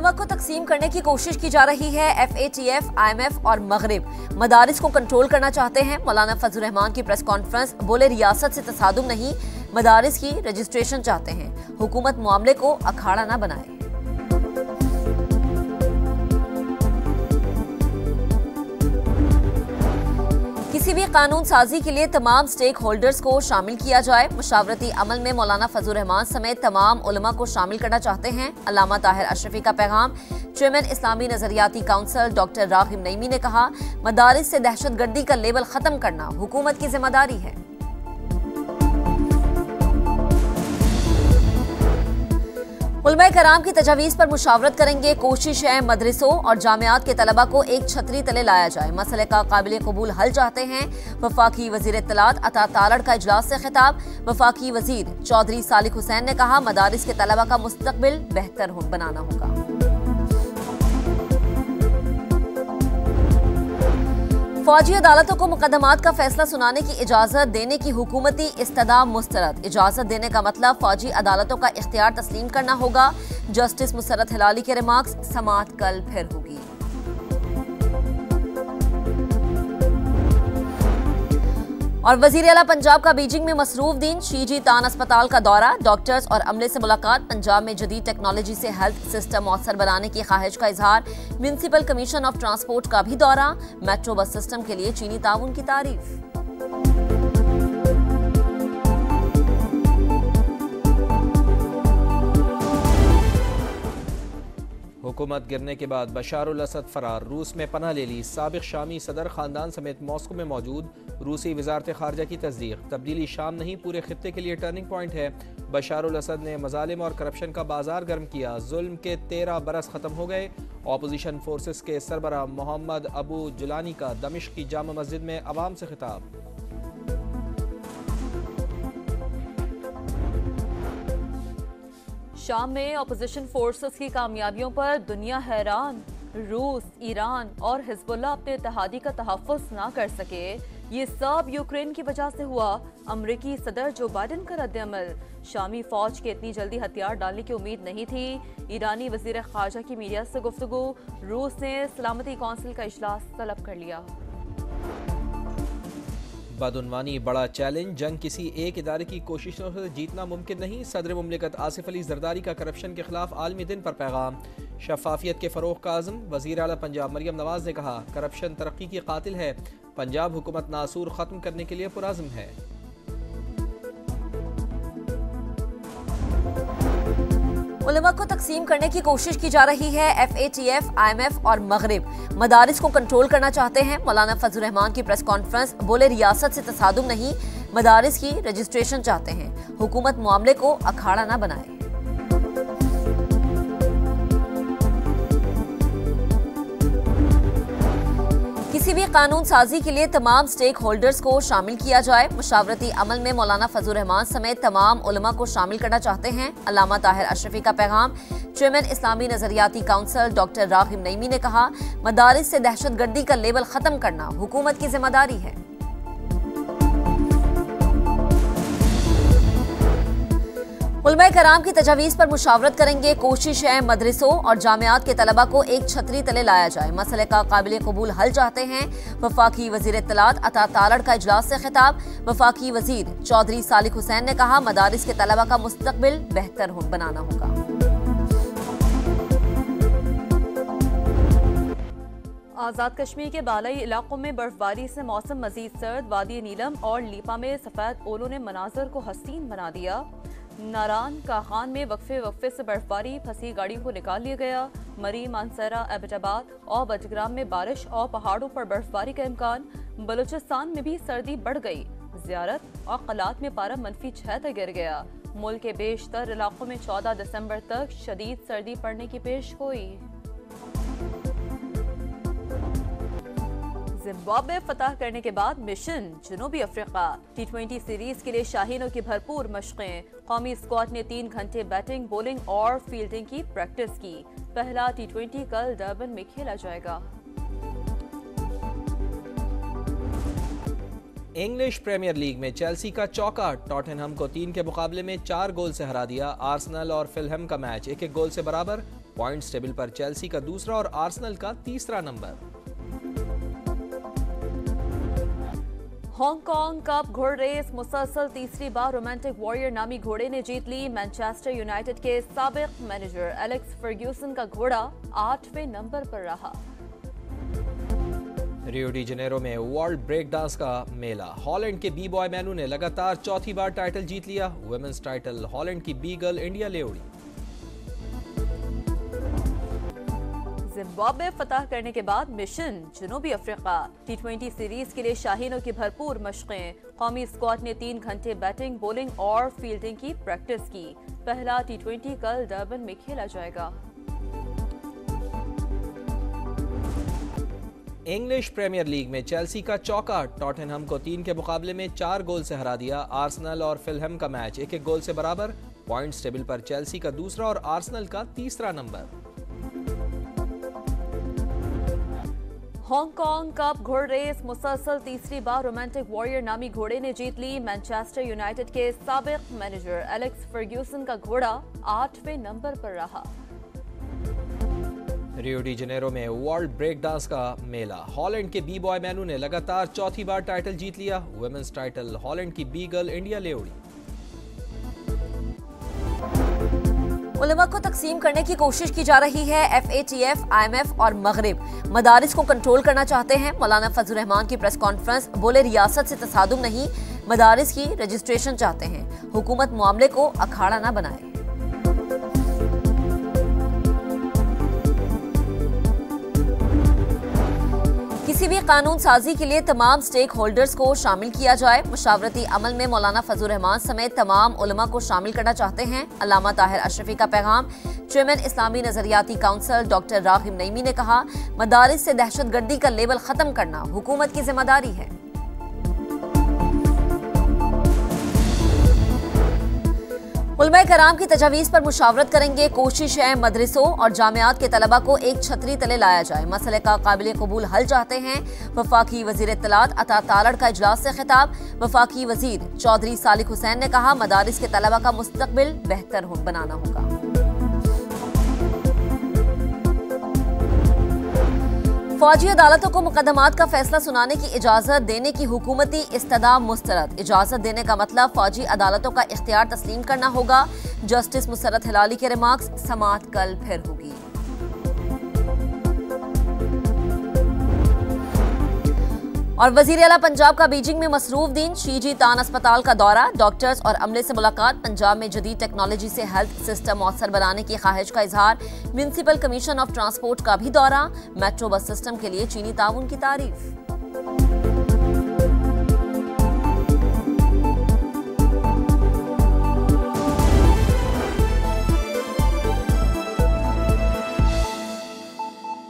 उलमा को तकसीम करने की कोशिश की जा रही है। FATF, IMF और मगरिब मदारिस को कंट्रोल करना चाहते हैं। मौलाना फजल रहमान की प्रेस कॉन्फ्रेंस, बोले रियासत से तसादुम नहीं, मदारिस की रजिस्ट्रेशन चाहते हैं। हुकूमत मामले को अखाड़ा ना बनाए। किसी भी कानून साजी के लिए तमाम स्टेक होल्डर्स को शामिल किया जाए। मुशावरती अमल में मौलाना फजल रहमान समेत तमाम उलमा को शामिल करना चाहते हैं। अल्लामा ताहिर अशरफी का पैगाम। चेयरमैन इस्लामी नजरियाती काउंसिल डॉक्टर रागिब नईमी ने कहा, मदारिस से दहशतगर्दी का लेबल खत्म करना हुकूमत की जिम्मेदारी है। उलमा कराम की तजावीज़ पर मुशावरत करेंगे। कोशिश है मदरसों और जामियात के तलबा को एक छतरी तले लाया जाए। मसले का काबिल कबूल हल चाहते हैं। वफाकी वजीर इत्तलात अता तालड़ का इजलास से खिताब। वफाकी वजीर चौधरी सालिक हुसैन ने कहा, मदारिस के तलबा का मुस्तकबिल बेहतर बनाना होगा। फौजी अदालतों को मुकदमात का फैसला सुनाने की इजाजत देने की हुकूमती इस्तदा मुस्तरद। इजाजत देने का मतलब फौजी अदालतों का इख्तियार तस्लीम करना होगा। जस्टिस मुसरत हिलाली के रिमार्क्स। समाअत कल फिर होगी। और वजीर आला पंजाब का बीजिंग में मसरूफ दिन। शीजी तान अस्पताल का दौरा, डॉक्टर्स और अमले से मुलाकात। पंजाब में जदीद टेक्नोलॉजी से हेल्थ सिस्टम मौसर बनाने की ख्वाहिश का इजहार। म्यूनिसिपल कमीशन ऑफ ट्रांसपोर्ट का भी दौरा। मेट्रो बस सिस्टम के लिए चीनी ताउन की तारीफ। हुकूमत गिरने के बाद बशार उल असद फरार, रूस में पनाह ले ली। साबिक शामी सदर खानदान समेत मॉस्को में मौजूद। रूसी वजारत खारजा की तस्दीक। तब्दीली शाम नहीं पूरे खित्ते के लिए टर्निंग पॉइंट है। बशार उल असद ने मजालिम और करप्शन का बाजार गर्म किया। जुल्म के 13 बरस खत्म हो गए। ऑपोजिशन फोर्सेस के सरबराह मोहम्मद अबू जुलानी का दमिश्क की जामा मस्जिद में अवाम से खिताब। शाम में ऑपोजिशन फोर्सेस की कामयाबियों पर दुनिया हैरान। रूस, ईरान और हिजबुल्लाह अपने इत्तेहादी का तहफ़्फ़ुज़ ना कर सके। ये सब यूक्रेन की वजह से हुआ। अमरीकी सदर जो बाइडन का रद्द-ए-अमल। शामी फौज के इतनी जल्दी हथियार डालने की उम्मीद नहीं थी। ईरानी वज़ीर ख़ारजा की मीडिया से गुफ्तगू। रूस ने सलामती कौंसिल का इजलास तलब कर लिया। बदउनवानी बड़ा चैलेंज। जंग किसी एक इदारे की कोशिशों से जीतना मुमकिन नहीं। सदर मुमलिकत आसिफ अली जरदारी का करप्शन के खिलाफ आलमी दिन पर पैगाम। शफाफियत के फ़रोग़ का आज़म। वज़ीर आला पंजाब मरियम नवाज़ ने कहा, करप्शन तरक्की की कातिल है। पंजाब हुकूमत नासूर ख़त्म करने के लिए पुरअज़्म है। उलमा को तकसीम करने की कोशिश की जा रही है। FATF, IMF और मगरिब मदारिस को कंट्रोल करना चाहते हैं। मौलाना फजल रहमान की प्रेस कॉन्फ्रेंस, बोले रियासत से तसादुम नहीं, मदारिस की रजिस्ट्रेशन चाहते हैं। हुकूमत मामले को अखाड़ा ना बनाए। किसी भी कानून साजी के लिए तमाम स्टेक होल्डर्स को शामिल किया जाए। मुशावरती अमल में मौलाना फजल रहमान समेत तमाम उलमा को शामिल करना चाहते हैं। अल्लामा ताहिर अशरफी का पैगाम। चेयरमैन इस्लामी नजरियाती काउंसिल डॉक्टर रागिब नईमी ने कहा, मदारिस से दहशतगर्दी का लेबल खत्म करना हुकूमत की जिम्मेदारी है। उलमा कराम की तजावीज़ पर मुशावरत करेंगे। कोशिश है मदरसों और जामियात के तलबा को एक छतरी तले लाया जाए। मसले का काबिल कबूल हल चाहते हैं। वफाकी वजीर इत्तलात अता तालड़ का इजलास से खिताब। वफाकी वजीर चौधरी सालिक हुसैन ने कहा, मदारिस के तलबा का मुस्तकबिल बेहतर बनाना होगा। आज़ाद कश्मीर के बालाई इलाकों में बर्फबारी से मौसम मजीद सर्द। वादी नीलम और लीपा में सफ़ेद ओलों ने मनाजर को हसीन बना दिया। नारान काखान में वक्फे से बर्फबारी, फंसी गाड़ियों को निकाल लिया गया। मरी, मानसरा, एबटाबाद और बजग्राम में बारिश और पहाड़ों पर बर्फबारी का इम्कान। बलूचिस्तान में भी सर्दी बढ़ गई। ज़ियारत और कलात में पारा -6 तक गिर गया। मुल्क के बेशतर इलाकों में 14 दिसंबर तक शदीद सर्दी पड़ने की पेशगोई। जिम्बाब्वे फतह करने के बाद मिशन जनूबी अफ्रीका। T20 सीरीज के लिए शाहीनों की भरपूर मशकें। कौमी स्क्वाड ने 3 घंटे बैटिंग, बॉलिंग और फील्डिंग की प्रैक्टिस की। पहला T20 कल डरबन में खेला जाएगा। इंग्लिश प्रीमियर लीग में चेल्सी का चौका। टॉटनहम को 3 के मुकाबले में 4 गोल से हरा दिया। आर्सेनल और फिलहम का मैच 1-1 गोल से बराबर। पॉइंट्स टेबल पर चेल्सी का दूसरा और आर्सेनल का तीसरा नंबर। हांगकांग कप घोड़ रेस मुसलसल तीसरी बार रोमांटिक वॉरियर नामी घोड़े ने जीत ली। मैनचेस्टर यूनाइटेड के साबिक मैनेजर एलेक्स फर्ग्यूसन का घोड़ा 8वें नंबर पर रहा। रियो डी जेनेरो में वर्ल्ड ब्रेक डांस का मेला। हॉलैंड के बी बॉय मैनू ने लगातार चौथी बार टाइटल जीत लिया। वुमेन्स टाइटल हॉलैंड की बी गर्ल इंडिया ले उड़ी। जिम्बाब्वे फतह करने के बाद मिशन जनूबी अफ्रीका। T20 सीरीज के लिए शाहीनों की भरपूर मशकें। कौमी स्क्वाड ने 3 घंटे बैटिंग, बॉलिंग और फील्डिंग की प्रैक्टिस की। पहला T20 कल डरबन में खेला जाएगा। इंग्लिश प्रीमियर लीग में चेल्सी का चौका टॉटनहम को 3 के मुकाबले में 4 गोल से हरा दिया। आर्सेनल और फिलहम का मैच 1-1 गोल से बराबर। पॉइंट्स टेबल पर चेल्सी का दूसरा और आर्सेनल का तीसरा नंबर। हांगकांग कप घोड़ रेस मुसलसल तीसरी बार रोमांटिक वॉरियर नामी घोड़े ने जीत ली। मैनचेस्टर यूनाइटेड के साबिक मैनेजर एलेक्स फर्ग्यूसन का घोड़ा 8वें नंबर पर रहा। रियो डी जेनेरो में वर्ल्ड ब्रेक डांस का मेला। हॉलैंड के बी बॉय मैनू ने लगातार चौथी बार टाइटल जीत लिया। वुमेन्स टाइटल हॉलैंड की बी गर्ल इंडिया ले उड़ी। उलमा को तकसीम करने की कोशिश की जा रही है। FATF, IMF और मगरिब मदारिस को कंट्रोल करना चाहते हैं। मौलाना फजल रहमान की प्रेस कॉन्फ्रेंस, बोले रियासत से तसादुम नहीं, मदारिस की रजिस्ट्रेशन चाहते हैं। हुकूमत मामले को अखाड़ा न बनाए। किसी भी कानून साजी के लिए तमाम स्टेक होल्डर्स को शामिल किया जाए। मुशावरती अमल में मौलाना फजल रहमान समेत तमाम उलमा को शामिल करना चाहते हैं। अल्लामा ताहिर अशरफी का पैगाम। चेयरमैन इस्लामी नजरियाती काउंसिल डॉक्टर रागिब नईमी ने कहा, मदारिस से दहशतगर्दी का लेबल खत्म करना हुकूमत की जिम्मेदारी है। उलमाए कराम की तजावीज़ पर मुशावरत करेंगे। कोशिश है मदरसों और जामियात के तलबा को एक छतरी तले लाया जाए। मसले का काबिल कबूल हल चाहते हैं। वफाकी वजीर इत्तलात अता तारड़ का इजलास से खिताब। वफाकी वजीर चौधरी सालिक हुसैन ने कहा, मदारिस के तलबा का मुस्तकबिल बेहतर बनाना होगा। फौजी अदालतों को मुकदमात का फैसला सुनाने की इजाजत देने की हुकूमती इस्तदा मुस्तरद। इजाजत देने का मतलब फौजी अदालतों का इख्तियार तस्लीम करना होगा। जस्टिस मुसरत हिलाली के रिमार्क्स। समाअत कल फिर होगी। और वजीर आला पंजाब का बीजिंग में मसरूफ दिन। शीजी तान अस्पताल का दौरा, डॉक्टर्स और अमले से मुलाकात। पंजाब में जदीद टेक्नोलॉजी से हेल्थ सिस्टम मौसर बनाने की ख्वाहिश का इजहार। म्यूनिसिपल कमीशन ऑफ ट्रांसपोर्ट का भी दौरा। मेट्रो बस सिस्टम के लिए चीनी ताउन की तारीफ।